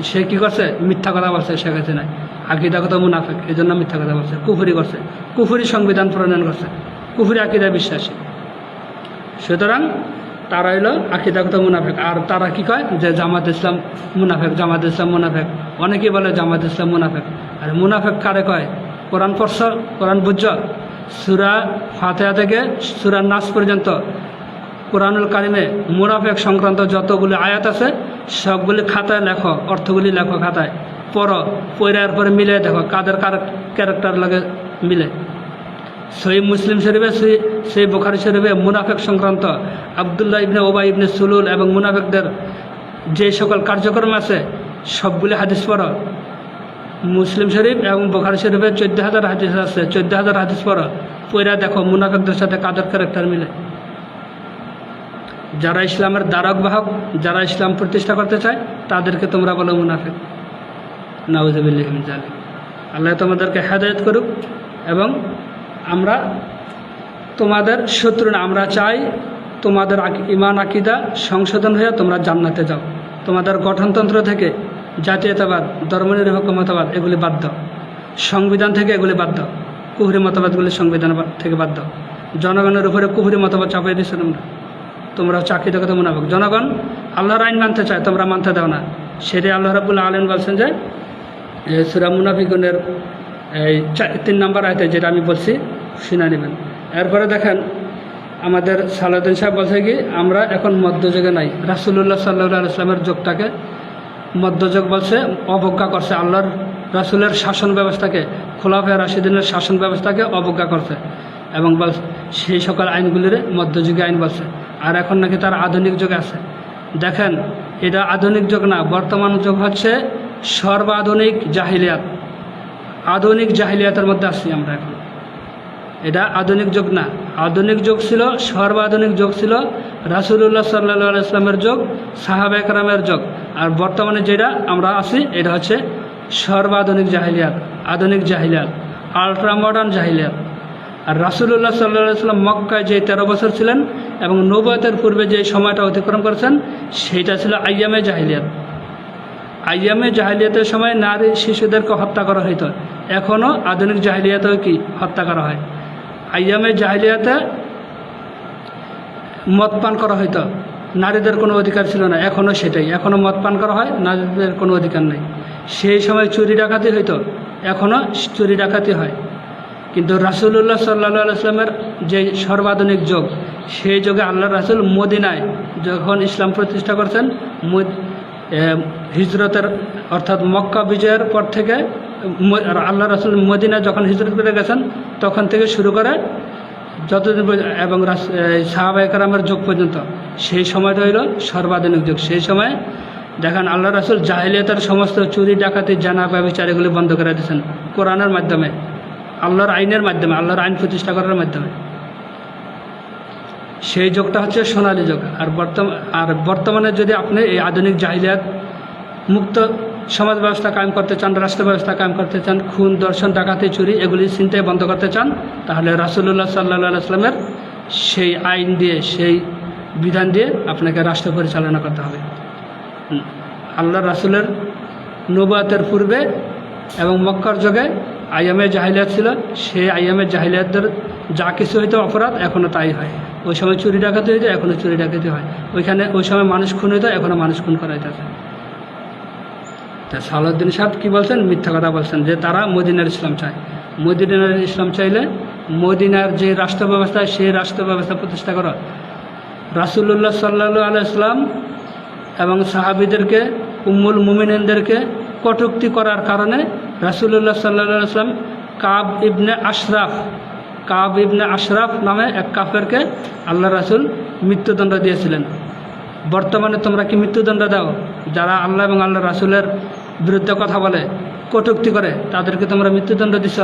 সে কি করছে? মিথ্যা কথা বলছে শেখ হাসিনায়, আকীদাগত মুনাফিক, এই জন্য মিথ্যা কথা বলছে, কুফরি করছে, কুফরি সংবিধান প্রণয়ন করছে, কুফরি আকীদা বিশ্বাসী। সুতরাং তারা হইল আকীদাগত মুনাফিক। আর তারা কি কয়? যে জামাত ইসলাম মুনাফিক, জামাত ইসলাম মুনাফিক। অনেকেই বলে জামাত ইসলাম মুনাফিক। আর মুনাফিক কারে কয়? কোরআন পড়ছ, কোরআন বুঝছ, সূরা ফাতিহা থেকে সূরা নাস পর্যন্ত কোরআনুল কারিমে মুনাফিক সংক্রান্ত যতগুলি আয়াত আছে সবগুলি খাতায় লেখো, অর্থগুলি লেখো খাতায়, পড়ার পরে মিলে দেখো কাদের ক্যারেক্টার লাগে মিলে। সহিহ মুসলিম শরীফে, সেই বুখারী শরীফে মুনাফিক সংক্রান্ত আব্দুল্লাহ ইবনে ওবাই ইবনে সুলুল এবং মুনাফিকদের যে সকল কার্যক্রম আছে সবগুলি হাদিস পড়ো। মুসলিম শরীফ এবং বুখারী শরীফে 14,000 হাদিস আছে, 14,000 হাদিস পড়া দেখো মুনাফিকদের সাথে কাদের ক্যারেক্টার মিলে। যারা ইসলামের দ্বারক বাহক, যারা ইসলাম প্রতিষ্ঠা করতে চায় তাদেরকে তোমরা বলো মুনাফিক। নাউযুবিল্লাহি মিন যালিক। আল্লাহ তোমাদেরকে হেদায়েত করুক এবং আমরা তোমাদের শত্রু না, আমরা চাই তোমাদের ঈমান আকীদা সংশোধন হয়ে তোমরা জান্নাতে যাও। তোমাদের গঠনতন্ত্র থেকে জাতীয়তাবাদ, ধর্মনিরপেক্ষতাবাদ এগুলি বাদ দাও, সংবিধান থেকে এগুলি বাদ দাও, কুফরি মতবাদগুলি সংবিধান থেকে বাদ দাও। জনগণের উপরে কুফরি মতবাদ চাপিয়ে দিচ্ছ তোমরা চাকরি দেখো তো মুনাফিক। জনগণ আল্লাহর আইন মানতে চায়, তোমরা মানতে দাও না। সেটাই আল্লাহ রাব্বুল আলামিন বলছেন যে সূরা মুনাফিকুনের এই 3 নম্বর আয়াতে যেটা আমি বলছি শুনে নেবেন। এরপরে দেখেন আমাদের সালাউদ্দিন সাহেব বলছে কি আমরা এখন মধ্যযুগে নাই। রাসূলুল্লাহ সাল্লাল্লাহু আলাইহি ওয়াসাল্লামের যুগটাকে মধ্যযুগ বলছে, অবজ্ঞা করছে। আল্লাহর রাসূলের শাসন ব্যবস্থাকে, খোলাফায়ে রাশিদিনের শাসন ব্যবস্থাকে অবজ্ঞা করছে এবং সেই সকল আইনগুলির মধ্যযুগীয় আইন বলছে। আর এখন নাকি তার আধুনিক যুগ আছে। দেখেন এটা আধুনিক যুগ না, বর্তমান যুগ হচ্ছে সর্বাধুনিক জাহিলিয়াত। আধুনিক জাহিলিয়াতের মধ্যে আছি আমরা এখন। এটা আধুনিক যুগ না, আধুনিক যুগ ছিল, সর্বাধুনিক যুগ ছিল রাসূলুল্লাহ সাল্লাল্লাহু আলাইহি ওয়াসাল্লামের যুগ, সাহাবায়ে কেরামের যুগ। আর বর্তমানে যেটা আমরা আছি এটা হচ্ছে সর্বাধুনিক জাহিলিয়াত, আধুনিক জাহিলিয়াত, আলট্রা মডার্ন জাহিলিয়াত। আর রাসূলুল্লাহ সাল্লাল্লাহু আলাইহি ওয়াসাল্লাম মক্কায় যে 13 বছর ছিলেন এবং নবুয়তের পূর্বে যে সময়টা অতিক্রম করেছেন সেইটা ছিল আইয়ামে জাহিলিয়াত। আইয়ামে জাহিলিয়াতের সময় নারী শিশুদেরকে হত্যা করা হইতো, এখনও আধুনিক জাহিলিয়াতেও কি হত্যা করা হয়। আইয়ামে জাহিলিয়াতে মদ পান করা হইতো, নারীদের কোনো অধিকার ছিল না, এখনও সেটাই, এখনও মদ পান করা হয়, নারীদের কোনো অধিকার নেই। সেই সময় চুরি ডাকাতি হইতো, এখনও চুরি ডাকাতি হয়। কিন্তু রাসূলুল্লাহ সাল্লাল্লাহু আলাইহি ওয়াসাল্লামের যে সর্বাধুনিক যুগ, সেই যুগে আল্লাহ রাসূল মদিনায় যখন ইসলাম প্রতিষ্ঠা করছেন, হিজরতের অর্থাৎ মক্কা বিজয়ের পর থেকে আল্লাহ রাসূল মদিনায় যখন হিজরত করে গেছেন তখন থেকে শুরু করে যতদিন এবং সাহাবায়ে কেরামের যুগ পর্যন্ত, সেই সময়টা হইল সর্বাধুনিক যুগ। সেই সময় দেখেন আল্লাহ রাসূল জাহিলিয়াতের সমস্ত চুরি ডাকাতি জানা ব্যভিচার এগুলি বন্ধ করে দিয়েছেন কোরআনের মাধ্যমে, আল্লাহর আইনের মাধ্যমে, আল্লাহর আইন প্রতিষ্ঠা করার মাধ্যমে। সেই যুগটা হচ্ছে সোনালী যুগ। আর বর্তমানে যদি আপনি এই আধুনিক জাহিলিয়াত মুক্ত সমাজ ব্যবস্থা কায়েম করতে চান, রাষ্ট্র ব্যবস্থা কায়েম করতে চান, খুন দর্শন ডাকাতি চুরি এগুলি ছিনতাই বন্ধ করতে চান, তাহলে রাসূলুল্লাহ সাল্লাল্লাহু আলাইহি ওয়াসাল্লামের সেই আইন দিয়ে, সেই বিধান দিয়ে আপনাকে রাষ্ট্র পরিচালনা করতে হবে। আল্লাহ রাসূলের নবুয়তের পূর্বে এবং মক্কার যুগে আইয়ামে জাহিলিয়াত ছিল, সেই আইয়ামে জাহিলিয়াতদের যা কিছু হইতো অপরাধ এখনও তাই হয়। ওই সময় চুরি ডাকাতি হইতো, এখনও চুরি ডাকাতি হয়। ওই সময় মানুষ খুন হইতো, এখনও মানুষ খুন করা হইতেছে। তা সালাউদ্দিন সাহেব কী বলছেন? মিথ্যা কথা বলছেন যে তারা মদিনার ইসলাম চায়। মদিনার ইসলাম চাইলে মদিনার যে রাষ্ট্র ব্যবস্থা, সেই রাষ্ট্র ব্যবস্থা প্রতিষ্ঠা করা। রাসূলুল্লাহ সাল্লাল্লাহু আলাইহি ওয়াসাল্লাম এবং সাহাবীদেরকে, উম্মুল মুমিনিনদেরকে কটূক্তি করার কারণে রাসূলুল্লাহ সাল্লাল্লাহু আলাইহি ওয়াসাল্লাম কাব ইবনে আশরাফ নামে এক কাফেরকে আল্লাহ রাসূল মৃত্যুদণ্ড দিয়েছিলেন। বর্তমানে তোমরা কি মৃত্যুদণ্ড দাও? যারা আল্লাহ এবং আল্লাহ রাসূলের বিরুদ্ধে কথা বলে, কটূক্তি করে, তাদেরকে তোমরা মৃত্যুদণ্ড দিছ।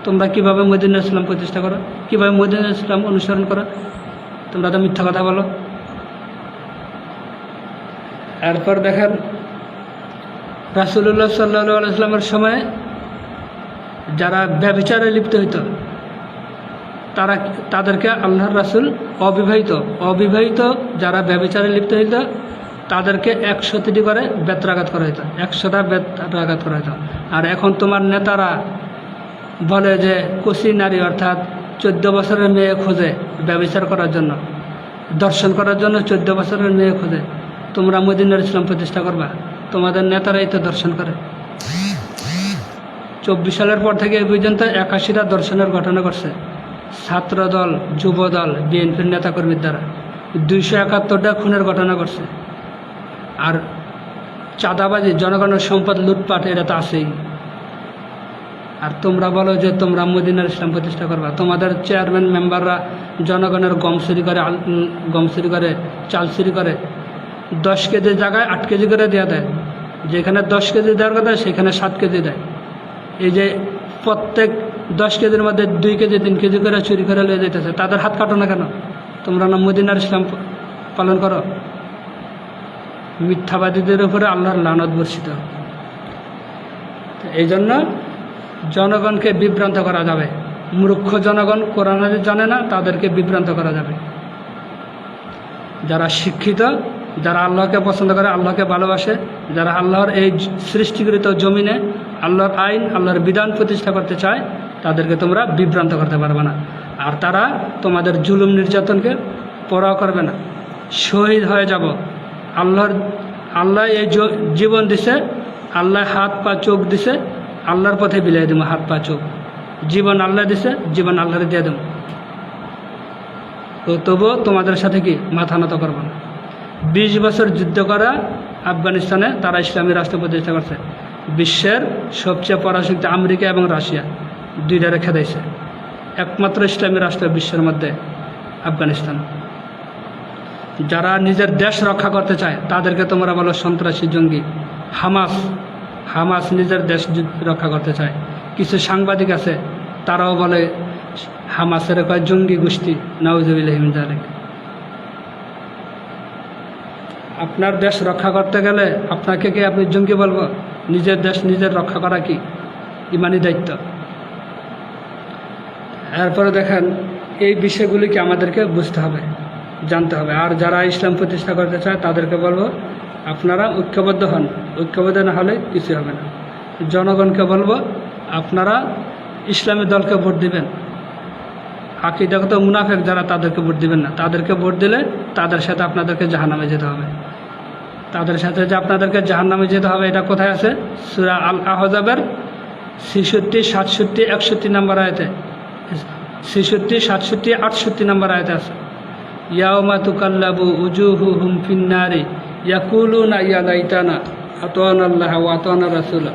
তোমরা কিভাবে মদিনার ইসলাম প্রতিষ্ঠা করো, কিভাবে মদিনার ইসলাম অনুসরণ করো? তোমরা তো মিথ্যা কথা বলো। এরপর দেখেন রাসূলুল্লাহ সাল্লাল্লাহু আলাইহি ওয়াসাল্লামের সময় যারা ব্যভিচারে লিপ্ত হইত তাদেরকে আল্লাহর রাসূল অবিবাহিত যারা ব্যভিচারে লিপ্ত হইত তাদেরকে 100টি করে বেত্রাঘাত করা হইত, 100টা বেত্রাঘাত করা হইত। আর এখন তোমার নেতারা বলে যে কচি নারী অর্থাৎ 14 বছরের মেয়ে খোঁজে ব্যভিচার করার জন্য, দর্শন করার জন্য 14 বছরের মেয়ে খোঁজে। তোমরা মদিনার ইসলাম প্রতিষ্ঠা করবা, তোমাদের নেতারাই তো দর্শন করে। 24 সালের পর থেকে এই পর্যন্ত 81টা দর্শনের ঘটনা ঘটছে ছাত্রদল, যুবদল, বিএনপির নেতাকর্মীর দ্বারা। 271টা খুনের ঘটনা করছে। আর চাঁদাবাজি, জনগণের সম্পদ লুটপাট, এটা তো আছেই। আর তোমরা বলো যে তোমরা মদিনার ইসলাম প্রতিষ্ঠা করবা। তোমাদের চেয়ারম্যান মেম্বাররা জনগণের গম চুরি করে, চাল চুরি করে, 10 কেজি জায়গায় 8 কেজি করে দেওয়া দেয়। যেখানে 10 কেজি দেওয়ার কথা সেখানে 7 কেজি দেয়। এই যে প্রত্যেক 10 কেজির মধ্যে 2 কেজি 3 কেজি করে চুরি করে নিয়ে যেতেছে, তাদের হাত কাটো না কেন? তোমরা না মদিনার ইসলাম পালন করো? মিথ্যাবাদীদের উপরে আল্লাহর লানত বর্ষিত। এই জন্য জনগণকে বিভ্রান্ত করা যাবে। মূর্খ জনগণ কোরআন হাদিস জানে না, তাদেরকে বিভ্রান্ত করা যাবে। যারা শিক্ষিত, যারা আল্লাহকে পছন্দ করে, আল্লাহকে ভালোবাসে, যারা আল্লাহর এই সৃষ্টিকৃত জমিনে আল্লাহর আইন, আল্লাহর বিধান প্রতিষ্ঠা করতে চায়, তাদেরকে তোমরা বিভ্রান্ত করতে পারবে না। আর তারা তোমাদের জুলুম নির্যাতনকে পরোয়া করবে না। শহীদ হয়ে যাব। আল্লাহ এই জীবন দিছে, আল্লাহ হাত পা চোখ দিছে, আল্লাহর পথে বিলাই দেবো। হাত পা চোখ, জীবন আল্লাহ দিছে, জীবন আল্লাহরে দিয়ে দেবো। তো তবুও তোমাদের সাথে কি মাথা নত করবো না। 20 বছর যুদ্ধ করা আফগানিস্তানে তারা ইসলামী রাষ্ট্র প্রতিষ্ঠা করছে। বিশ্বের সবচেয়ে পরাশক্তি আমেরিকা এবং রাশিয়া, দুইটারে খেদাইছে। একমাত্র ইসলামী রাষ্ট্র বিশ্বের মধ্যে আফগানিস্তান। যারা নিজের দেশ রক্ষা করতে চায় তাদেরকে তোমরা বলো সন্ত্রাসী, জঙ্গি। হামাস নিজের দেশ রক্ষা করতে চায়। কিছু সাংবাদিক আছে, তারাও বলে হামাসের কয় জঙ্গি গোষ্ঠী। নাউজুবিল্লাহি মিন যালিক। আপনার দেশ রক্ষা করতে গেলে আপনাকে কি আপনি জঙ্গি বলবো? নিজের দেশ নিজের রক্ষা করা কি ইমানি দায়িত্ব। এরপরে দেখেন, এই বিষয়গুলিকে আমাদেরকে বুঝতে হবে, জানতে হবে। আর যারা ইসলাম প্রতিষ্ঠা করতে চায় তাদেরকে বলবো আপনারা ঐক্যবদ্ধ হন। ঐক্যবদ্ধ না হলে কিছু হবে না। জনগণকে বলবো আপনারা ইসলামী দলকে ভোট দিবেন। আকীদাগত মুনাফিক যারা, তাদেরকে ভোট দিবেন না। তাদেরকে ভোট দিলে তাদের সাথে আপনাদেরকে জাহান্নামে যেতে হবে। তাদের সাথে যে আপনাদেরকে জাহান্নামে যেতে হবে, এটা কোথায় আছে? সূরা আল আহজাবের 66, 67, 61 নম্বর আয়াতে, 66, 67, 68 নম্বর আয়াতে আছে। ইয়াউমা তুকাল্লাবু উজুহুহুম ফিন্নারি ইয়াকুলুনা ইয়া লাইতানা আতানা আল্লাহ ওয়া আতানা রাসূলা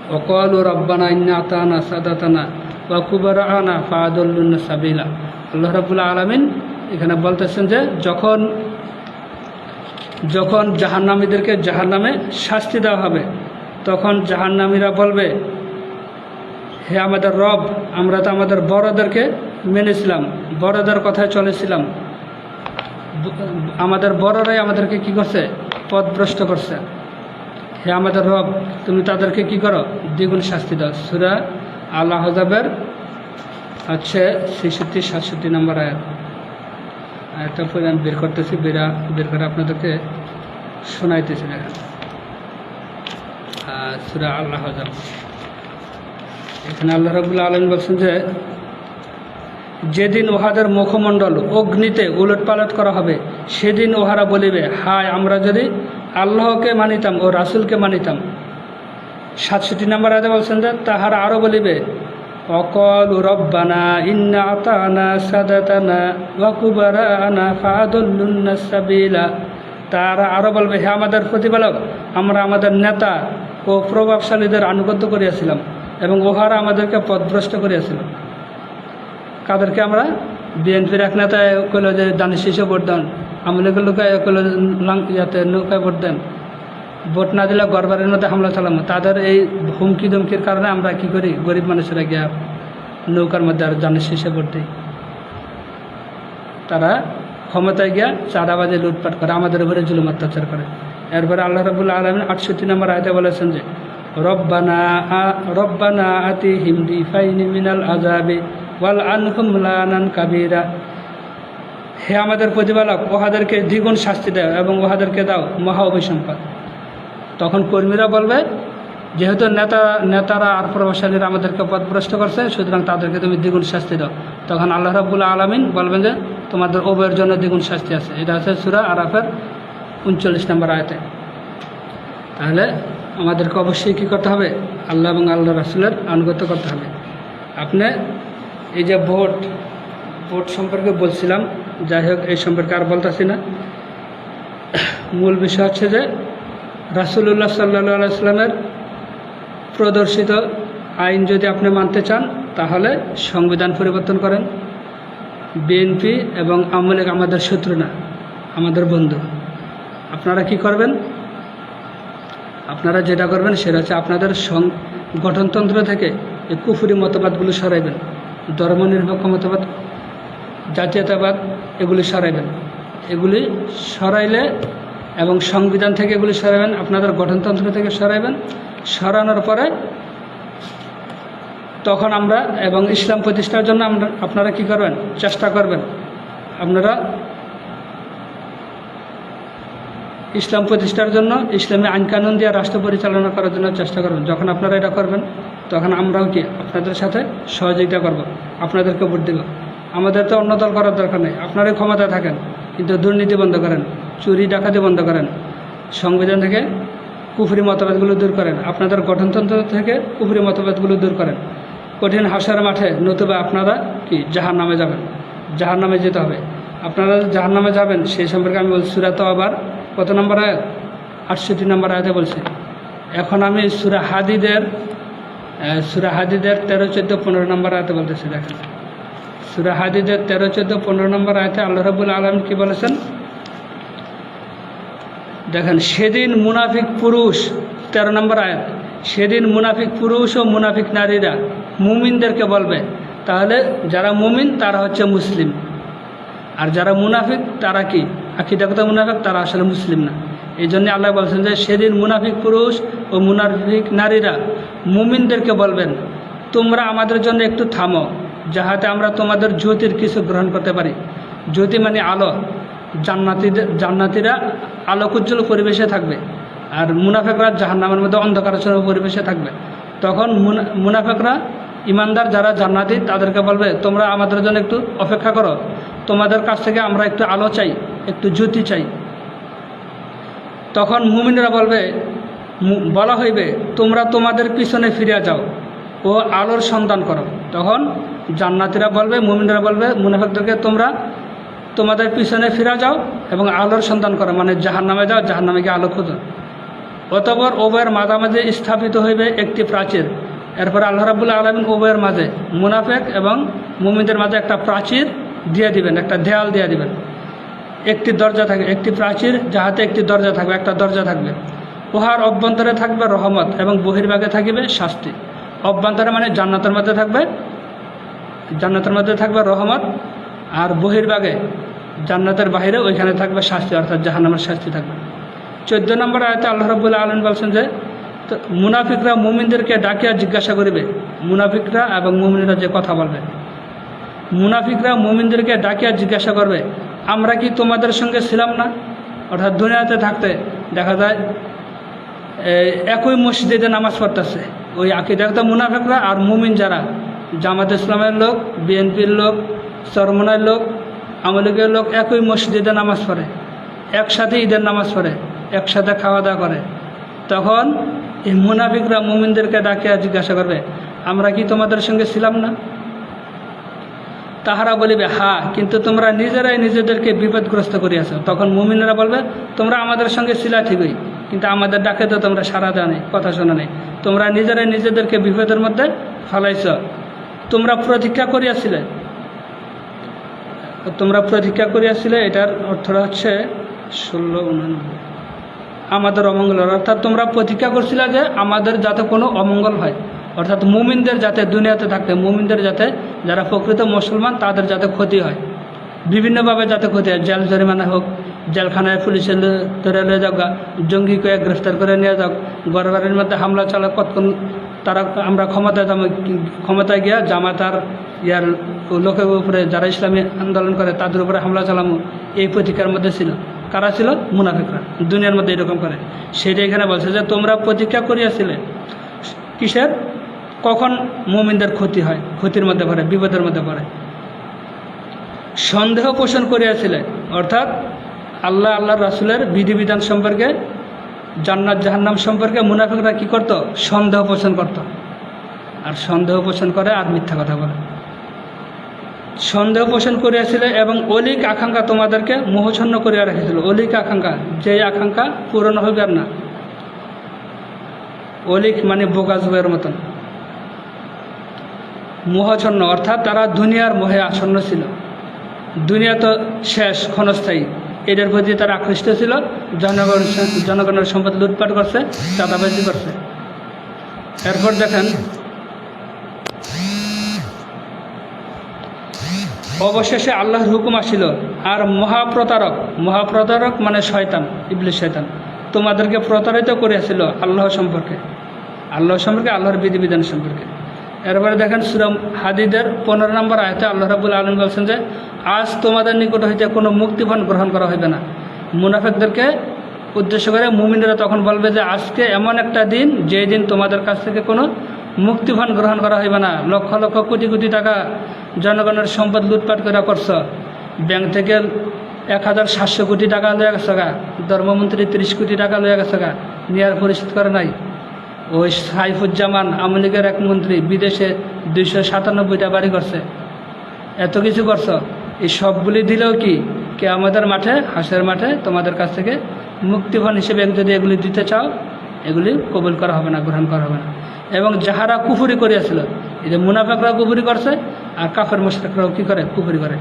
ওয়া ক্বালু রাব্বানা ইন্না আতানা সাদাতানা ওয়া কুবারানা ফাআদাল্লুনা সাবিলা। আল্লাহ রাব্বুল আলামিন এখানে বলতেছেন যে যখন জাহান্নামীদেরকে জাহান্নামে শাস্তি দেওয়া হবে, তখন জাহান্নামীরা বলবে, হে আমাদের রব, আমরা তো আমাদের বড়দেরকে মেনেছিলাম, বড়দের কথায় চলেছিলাম, আমাদের বড়রাই আমাদেরকে কি করছে? পথভ্রষ্ট করছে। হে আমাদের রব, তুমি তাদেরকে কি করো? দ্বিগুণ শাস্তি দাও। সূরা আল আহজাবের 66, 67 নম্বর আয়াতটা পরে আমি বের করতেছি, বের করে আপনাদেরকে শোনাইতেছি। দেখেন, সূরা আল আহজাব, এখানে আল্লাহ রাব্বুল আলামিন বলছেন যে যেদিন উহাদের মুখমণ্ডল অগ্নিতে উলটপালট করা হবে, সেদিন উহারা বলিবে, হায় আমরা যদি আল্লাহকে মানিতাম ও রাসূলকে মানিতাম। 67 নম্বর আয়াতে বলছেন যে তাহারা আরও বলিবে, অকালু রব্বানা ইন্না আতানা সাদাতানা ওয়া কুবারানা ফাআদাল্লুনা সাবিলা। তারা আরও বলবে, হে আমাদের প্রতিপালক, আমরা আমাদের নেতা ও প্রভাবশালীদের আনুগত্য করিয়াছিলাম এবং উহারা আমাদেরকে পথভ্রষ্ট করিয়াছিল। কাদেরকে? আমরা বিএনপির এক নেতায় কইল যে দানিশ শীষে ভোট দেন, আমলিগের লোকায় কইল ইয়াতে নৌকায় ভোট দেন, ভোট না দিলে ঘরবাড়ির মধ্যে হামলা চালাম। তাদের এই হুমকি ধমকির কারণে আমরা কি করি? গরিব মানুষেরা গিয়া নৌকার মধ্যে আর দানিশ শীষে ভোট দিই। তারা ক্ষমতায় গিয়া চাঁদাবাজি, লুটপাট করে, আমাদের উপরে জুলুম অত্যাচার করে। এরপরে আল্লাহ রাব্বুল আলামিন 68 নম্বর আয়াতে বলেছেন যে রব্বানা আতিহিম দিফাইনি মিনাল আযাবি ওয়াল আনহুম লানান কাবীরা। হে আমাদের প্রতিপালক, উহাদেরকে দ্বিগুণ শাস্তি দাও এবং উহাদেরকে দাও মহা অভিসম্পাদ। তখন কর্মীরা বলবে, যেহেতু নেতারা আর প্রভাবশালীরা আমাদেরকে পথভ্রষ্ট করছে, সুতরাং তাদেরকে তুমি দ্বিগুণ শাস্তি দাও। তখন আল্লাহ রাব্বুল আলামিন বলবেন যে তোমাদের উভয়ের জন্য দ্বিগুণ শাস্তি আছে। এটা আছে সূরা আরাফের 39 নম্বর আয়াতে। তাহলে আমাদেরকে অবশ্যই কী করতে হবে? আল্লাহ এবং আল্লাহ রাসূলের আনুগত্য করতে হবে। আপনি এই যে ভোট ভোট সম্পর্কে বলছিলাম, যাই হোক এই সম্পর্কে আর বলতেছি না। মূল বিষয় হচ্ছে যে রাসূলুল্লাহ সাল্লাল্লাহু আলাইহি ওয়াসাল্লামের প্রদর্শিত আইন যদি আপনি মানতে চান তাহলে সংবিধান পরিবর্তন করেন। বিএনপি এবং আওয়ামী লীগ আমাদের শত্রু না, আমাদের বন্ধু। আপনারা কি করবেন? আপনারা যেটা করবেন সেটা হচ্ছে আপনাদের গঠনতন্ত্র থেকে এই কুফরি মতবাদগুলো সরাইবেন, ধর্মনিরপেক্ষ মতবাদ, জাতীয়তাবাদ এগুলি সরাইবেন। এগুলি সরাইলে এবং সংবিধান থেকে এগুলি সরাইবেন, আপনাদের গঠনতন্ত্র থেকে সরাইবেন। সরানোর পরে তখন আমরা এবং ইসলাম প্রতিষ্ঠার জন্য আপনারা কি করবেন? চেষ্টা করবেন। আপনারা ইসলাম প্রতিষ্ঠার জন্য ইসলামী আইনকানুন দিয়ে রাষ্ট্র পরিচালনা করার জন্য চেষ্টা করবেন। যখন আপনারা এটা করবেন তখন আমরাও কি আপনাদের সাথে সহযোগিতা করব, আপনাদেরকে ভোট দেব। আমাদের তো অন্য দল করার দরকার নেই, আপনারাই ক্ষমতায় থাকেন, কিন্তু দুর্নীতি বন্ধ করেন, চুরি ডাকাতি বন্ধ করেন, সংবিধান থেকে কুফরি মতবাদগুলো দূর করেন, আপনাদের গঠনতন্ত্র থেকে কুফরি মতবাদগুলো দূর করেন। কঠিন হাসর মাঠে নতুবা আপনারা কি জাহান্নামে যাবেন, জাহান্নামে যেতে হবে। আপনারা জাহান্নামে যাবেন সেই সম্পর্কে আমি বলছি সূরা তাওবার কত নম্বর আয়াত? 68 নম্বর আয়াতে বলছি। এখন আমি সূরা হাদিদের 13, 14, 15 নম্বর আয়াতে বলতেছি। দেখেন সূরা হাদিদের 13, 14, 15 নম্বর আয়াতে আল্লাহ রাব্বুল আলামিন কি বলেছেন দেখেন। সেদিন মুনাফিক পুরুষ, 13 নম্বর আয়াত, সেদিন মুনাফিক পুরুষ ও মুনাফিক নারীরা মুমিনদেরকে বলবে। তাহলে যারা মুমিন তারা হচ্ছে মুসলিম, আর যারা মুনাফিক তারা কি আকীদাগত মুনাফিক, তারা আসলে মুসলিম না। এই জন্য আল্লাহ বলছেন যে সেদিন মুনাফিক পুরুষ ও মুনাফিক নারীরা মুমিনদেরকে বলবেন, তোমরা আমাদের জন্য একটু থামো, যাহাতে আমরা তোমাদের জ্যোতির কিছু গ্রহণ করতে পারি। জ্যোতি মানে আলো। জান্নাতীরা আলোকোজ্জ্বল পরিবেশে থাকবে, আর মুনাফিকরা জাহান্নামের মধ্যে অন্ধকারাচ্ছন্ন পরিবেশে থাকবে। তখন মুনাফিকরা, ইমানদার যারা জান্নাতি, তাদেরকে বলবে তোমরা আমাদের জন্য একটু অপেক্ষা করো, তোমাদের কাছ থেকে আমরা একটু আলো চাই, একটু জ্যোতি চাই। তখন মুমিনরা বলবে, বলা হইবে তোমরা তোমাদের পিছনে ফিরে যাও ও আলোর সন্ধান করো। তখন জান্নাতীরা বলবে, মুমিনরা বলবে মুনাফিকদেরকে তোমরা তোমাদের পিছনে ফিরে যাও এবং আলোর সন্ধান করো, মানে জাহান্নামে যাও, জাহান্নামে গিয়ে আলো খোঁজো। অতঃপর উভয়ের মাঝামাঝি স্থাপিত হইবে একটি প্রাচীর। এরপর আল্লাহ রাব্বুল আলামিন উভয়ের মাঝে, মুনাফিক এবং মুমিনদের মাঝে একটা প্রাচীর দিয়ে দিবেন, একটা দেয়াল দিয়ে দিবেন। একটি দরজা থাকবে, একটি প্রাচীর, যাহাতে একটি দরজা থাকবে, একটা দরজা থাকবে। উহার অভ্যন্তরে থাকবে রহমত এবং বহির্ভাগে থাকিবে শাস্তি। অভ্যন্তরে মানে জান্নাতের মধ্যে থাকবে, জান্নাতের মধ্যে থাকবে রহমত, আর বহির্ভাগে জান্নাতের বাইরে ওইখানে থাকবে শাস্তি, অর্থাৎ জাহান্নামের শাস্তি থাকবে। 14 নম্বর আয়াতে আল্লাহ রাব্বুল আলামিন বলছেন যে মুনাফিকরা মুমিনদেরকে ডাকিয়া জিজ্ঞাসা করিবে। মুনাফিকরা এবং মুমিনরা যে কথা বলবে, মুনাফিকরা মুমিনদেরকে ডাকিয়া জিজ্ঞাসা করবে, আমরা কি তোমাদের সঙ্গে ছিলাম না? অর্থাৎ দুনিয়াতে থাকতে দেখা যায় একই মসজিদে নামাজ পড়তেছে ওই আকীদাগত মুনাফিকরা আর মুমিন যারা জামাত ইসলামের লোক, বিএনপির লোক, চরমনার লোক, আওয়ামী লীগের লোক একই মসজিদে নামাজ পড়ে, একসাথে ঈদের নামাজ পড়ে, একসাথে খাওয়া দাওয়া করে। তখন এই মুনাফিকরা মুমিনদেরকে ডাকিয়া জিজ্ঞাসা করবে, আমরা কি তোমাদের সঙ্গে ছিলাম না? তাহারা বলিবে, হ্যাঁ, কিন্তু তোমরা নিজেরাই নিজেদেরকে বিপদগ্রস্ত করিয়াছ। তখন মুমিনরা বলবে, তোমরা আমাদের সঙ্গে ছিলা ঠিকই, কিন্তু আমাদের ডাকে তো তোমরা সাড়া দেওয়া নেই, কথা শোনা নেই, তোমরা নিজেরাই নিজেদেরকে বিপদের মধ্যে ফেলাইছ। তোমরা প্রতীক্ষা করিয়াছিলে, তোমরা প্রতীক্ষা করিয়াছিলে, এটার অর্থটা হচ্ছে 16-19 আমাদের অমঙ্গল। অর্থাৎ তোমরা প্রতীক্ষা করছিলে যে আমাদের যাতে কোনো অমঙ্গল হয়, অর্থাৎ মুমিনদের যাতে দুনিয়াতে থাকতে, মুমিনদের যাতে, যারা প্রকৃত মুসলমান তাদের যাতে ক্ষতি হয়, বিভিন্নভাবে যাতে ক্ষতি হয়, জেল জরিমানা হোক, জেলখানায় পুলিশের ধরে নিয়ে যাক, জঙ্গিকে গ্রেফতার করে নিয়ে যাক, ঘরবাড়ির মধ্যে হামলা চালা, কতক্ষণ তারা আমরা ক্ষমতায় গিয়া জামাত আর ইয়ার লোকের উপরে যারা ইসলামী আন্দোলন করে তাদের উপরে হামলা চালামো, এই প্রতীক্ষার মধ্যে ছিল। কারা ছিল? মুনাফিকরা। দুনিয়ার মধ্যে এরকম করে। সেটা এখানে বলছে যে তোমরা প্রতীক্ষা করিয়াছিলে কিসের? কখন মুমিনদের ক্ষতি হয়, ক্ষতির মধ্যে পড়ে, বিপদের মধ্যে পড়ে। সন্দেহ পোষণ করিয়াছিলে, অর্থাৎ আল্লাহ রাসূলের বিধিবিধান সম্পর্কে, জান্নাত জাহান্নাম সম্পর্কে মুনাফিকরা কী করত? সন্দেহ পোষণ করত। আর সন্দেহ পোষণ করে আর মিথ্যা কথা বলে। সন্দেহ পোষণ করিয়াছিল এবং অলিক আকাঙ্ক্ষা তোমাদেরকে মোহচ্ছন্ন করিয়া রেখেছিল। অলিক আকাঙ্ক্ষা, যে আকাঙ্ক্ষা পূরণ হবে আর না। অলিক মানে বোকাজবের মতন। মোহচ্ছন্ন অর্থাৎ তারা দুনিয়ার মোহে আসন্ন ছিল। দুনিয়া তো শেষ, ক্ষণস্থায়ী, এটার প্রতি তারা আকৃষ্ট ছিল। জনগণের সম্পদ লুটপাট করছে, চাঁদাবাজি করছে। এরপর দেখেন, অবশেষে আল্লাহর হুকুম আসিল, আর মহাপ্রতারক মানে শয়তান, ইবলিস শয়তান তোমাদেরকে প্রতারিত করিয়াছিল আল্লাহর সম্পর্কে, আল্লাহর বিধিবিধান সম্পর্কে। এরপরে দেখেন সূরা হাদীদের 15 নম্বর আয়াতে আল্লাহ রাব্বুল আলামিন বলছেন যে আজ তোমাদের নিকট হইতে কোনো মুক্তিপণ গ্রহণ করা হইবে না। মুনাফিকদেরকে উদ্দেশ্য করে মুমিনরা তখন বলবে যে আজকে এমন একটা দিন, যেই দিন তোমাদের কাছ থেকে কোনো মুক্তিপণ গ্রহণ করা হইবে না। লক্ষ লক্ষ কোটি কোটি টাকা জনগণের সম্পদ লুটপাট করে করছ, ব্যাংক থেকে 1700 কোটি টাকা লয়ে গেছে গা, ধর্মমন্ত্রী 30 কোটি টাকা লয়ে গেছে গা, নেওয়ার পরিশোধ করে নাই। ওই সাইফুজ্জামান আওয়ামী লীগের এক মন্ত্রী বিদেশে 297টা বাড়ি করছে। এত কিছু করছ, এই সবগুলি দিলেও কি আমাদের মাঠে, হাসের মাঠে তোমাদের কাছ থেকে মুক্তিপণ হিসেবে যদি এগুলি দিতে চাও, এগুলি কবুল করা হবে না, গ্রহণ করা হবে না। এবং যাহারা কুফরি করিয়াছিল, এই যে মুনাফিকরা কুফরি করছে আর কাফের মুশরিকরাও কী করে, কুফরি করে,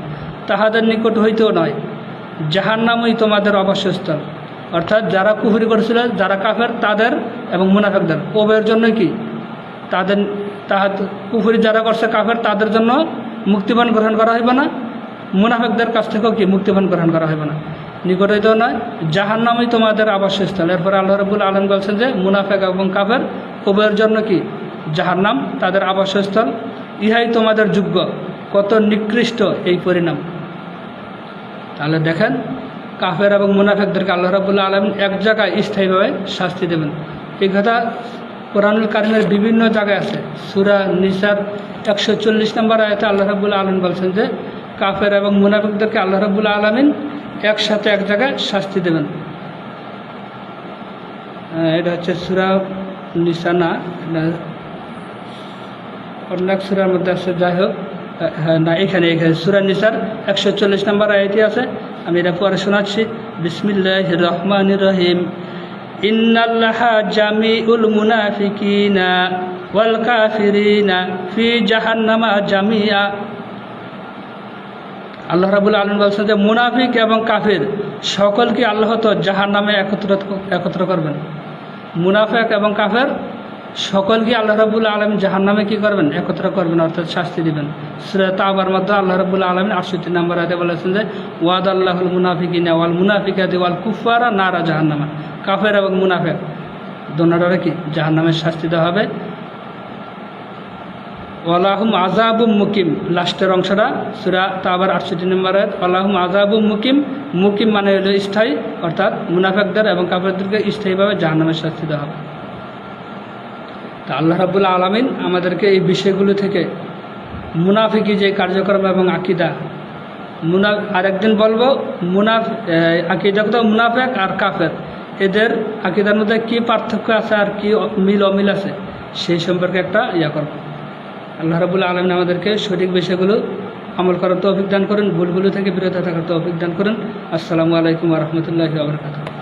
তাহাদের নিকট হইতেও নয়, জাহান্নামই তোমাদের অবশ্যস্থল। অর্থাৎ যারা কুফরি করেছিল, যারা কাফের, তাদের এবং মুনাফিকদের উভয়ের জন্য কুফরি যারা করছে কাফের, তাদের জন্য মুক্তিপণ গ্রহণ করা হইবে না। মুনাফিকদের কাছ থেকেও মুক্তিপণ গ্রহণ করা হইবে না, নিকট হইতেও নয়, জাহান্নামই তোমাদের আবাসস্থল। এরপর আল্লাহ রাব্বুল আলামিন বলছেন যে মুনাফিক এবং কাফের উভয়ের জন্য জাহান্নাম তাদের আবাসস্থল। ইহাই তোমাদের যোগ্য, কত নিকৃষ্ট এই পরিণাম। তাহলে দেখেন, কাফের এবং মুনাফিকদেরকে আল্লাহ রাব্বুল আলামিন এক জায়গায় স্থায়ীভাবে শাস্তি দেবেন। এই কথা কোরআনুল কারীমের বিভিন্ন জায়গায় আছে। সূরা নিসার 140 নম্বর আয়াতে আল্লাহ রাব্বুল আলামিন বলছেন যে কাফের এবং মুনাফিকদেরকে আল্লাহ রাব্বুল আলামিন একসাথে এক জায়গায় শাস্তি দেবেন। এটা হচ্ছে সূরা নিসা না, অনেক সূরার মধ্যে আছে, যাই হোক, না এখানে সূরা নিসার 140 নম্বর আয়াতই আছে। আমি এটা পরে শোনাচ্ছি। বিসমিল্লাহির রহমানির রহিম। ইন্নাল্লাহা জামিউল মুনাফিকিনা ওয়াল কাফিরিনা ফি জাহান্নামা জামিআ। আল্লাহ রাব্বুল আলামিন বলছেন যে মুনাফিক এবং কাফির সকলকে আল্লাহ তো জাহান্নামে একত্র করবেন। মুনাফিক এবং কাফের সকলকে আল্লাহ রাব্বুল আলামিন জাহান্নামে কি করবেন, একত্র করবেন, অর্থাৎ শাস্তি দিবেন। সূরা তাওবার মধ্যে আল্লাহ রাব্বুল আলামিন 68 নম্বর আয়াতে বলেছেন যে ওয়াদাল্লাহুল মুনাফিকিনা ওয়াল মুনাফিকাতি ওয়াল কুফারা নারা জাহান্নামা। কাফের এবং মুনাফিক দোনোটারে জাহান্নামের শাস্তি দেওয়া হবে। ওয়ালাহুম আযাবুম মুকিম, লাস্টের অংশটা সূরা তাওবার 68 নম্বর আয়াত। ওয়ালাহুম আযাবুম মুকিম, মুকিম মানে হলো স্থায়ী, অর্থাৎ মুনাফিকদের এবং কাফেরদেরকে স্থায়ীভাবে জাহান্নামের শাস্তি দেওয়া হবে। তা আল্লাহ রাব্বুল আলামিন আমাদেরকে এই বিষয়গুলো থেকে, মুনাফিকি যে কার্যক্রম এবং আকীদা, আরেকদিন বলবো আকীদা তো মুনাফিক আর কাফের, এদের আকীদার মধ্যে কী পার্থক্য আছে আর কি মিল অমিল আছে, সেই সম্পর্কে একটা করব। আল্লাহ রাব্বুল আলামিন আমাদেরকে সঠিক বিষয়গুলো আমল করার তৌফিক দান করেন, ভুলগুলো থেকে বিরত থাকার তৌফিক দান করেন। আসসালামু আলাইকুম ওয়া রাহমাতুল্লাহি ওয়া বারাকাতুহু।